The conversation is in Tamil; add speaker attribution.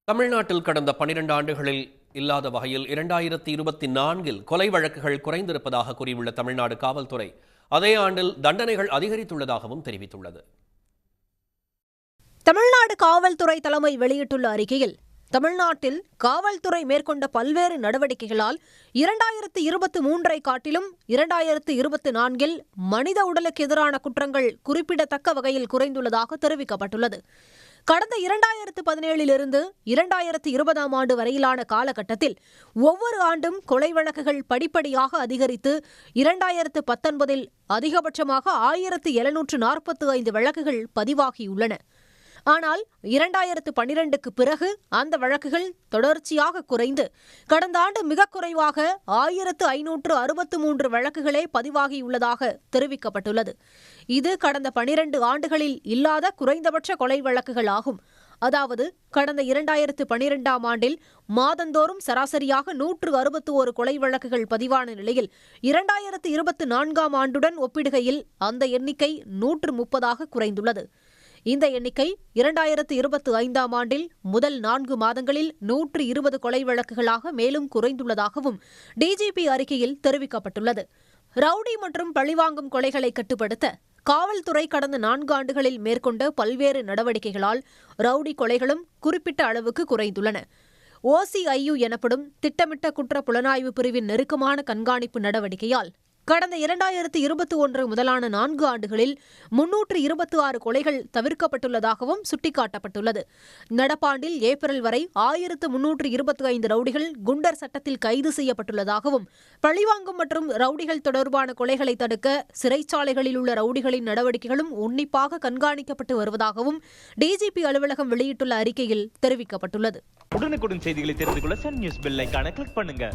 Speaker 1: தமிழ்நாட்டில் கடந்த 12 ஆண்டுகளில் இல்லாத வகையில் 2024இல் கொலை வழக்குகள் குறைந்திருப்பதாக கூறியுள்ள தமிழ்நாடு காவல்துறை அதே ஆண்டில் தண்டனைகள் அதிகரித்துள்ளதாகவும் தெரிவித்துள்ளது.
Speaker 2: தமிழ்நாடு காவல்துறை தலைமை வெளியிட்டுள்ள அறிக்கையில், தமிழ்நாட்டில் காவல்துறை மேற்கொண்ட பல்வேறு நடவடிக்கைகளால் 2023ஐ காட்டிலும் 2024இல் மனித உடலுக்கு எதிரான குற்றங்கள் குறிப்பிடத்தக்க வகையில் குறைந்துள்ளதாக தெரிவிக்கப்பட்டுள்ளது. கடந்த 2017இலிருந்து 2020ஆம் ஆண்டு வரையிலான காலகட்டத்தில் ஒவ்வொரு ஆண்டும் கொலை வழக்குகள் படிப்படியாக அதிகரித்து 2019இல் அதிகபட்சமாக 1745 வழக்குகள் பதிவாகியுள்ளன. ஆனால் 2012க்கு பிறகு அந்த வழக்குகள் தொடர்ச்சியாக குறைந்து கடந்த ஆண்டு மிக குறைவாக 1563 வழக்குகளே பதிவாகியுள்ளதாக தெரிவிக்கப்பட்டுள்ளது. இது கடந்த 12 ஆண்டுகளில் இல்லாத குறைந்தபட்ச கொலை வழக்குகள் ஆகும். அதாவது கடந்த 2012ஆம் ஆண்டில் மாதந்தோறும் சராசரியாக 161 கொலை வழக்குகள் பதிவான நிலையில் 2024ஆம் ஆண்டுடன் ஒப்பிடுகையில் அந்த எண்ணிக்கை 130ஆக குறைந்துள்ளது. இந்த எண்ணிக்கை 2025ஆம் ஆண்டில் முதல் 4 மாதங்களில் 120 கொலை வழக்குகளாக மேலும் குறைந்துள்ளதாகவும் டிஜிபி அறிக்கையில் தெரிவிக்கப்பட்டுள்ளது. ரவுடி மற்றும் பழிவாங்கும் கொலைகளை கட்டுப்படுத்த காவல்துறை கடந்த 4 ஆண்டுகளில் மேற்கொண்ட பல்வேறு நடவடிக்கைகளால் ரவுடி கொலைகளும் குறிப்பிட்ட அளவுக்கு குறைந்துள்ளன. OCIU எனப்படும் திட்டமிட்ட குற்ற புலனாய்வு பிரிவின் நெருக்கமான கண்காணிப்பு நடவடிக்கையால் கடந்த 2021 முதலான 4 ஆண்டுகளில் 326 கொலைகள் தவிர்க்கப்பட்டுள்ளதாகவும் சுட்டிக்காட்டப்பட்டுள்ளது. நடப்பாண்டில் ஏப்ரல் வரை 1325 ரவுடிகள் குண்டர் சட்டத்தில் கைது செய்யப்பட்டுள்ளதாகவும், பழிவாங்கும் மற்றும் ரவுடிகள் தொடர்பான கொலைகளை தடுக்க சிறைச்சாலைகளில் உள்ள ரவுடிகளின் நடவடிக்கைகளும் உன்னிப்பாக கண்காணிக்கப்பட்டு வருவதாகவும் டிஜிபி அலுவலகம் வெளியிட்டுள்ள அறிக்கையில் தெரிவிக்கப்பட்டுள்ளது.
Speaker 3: உடனுக்குடன் செய்திகளை தெரிந்து கொள்ள சன் நியூஸ் பெல் ஐகானை கிளிக் பண்ணுங்க.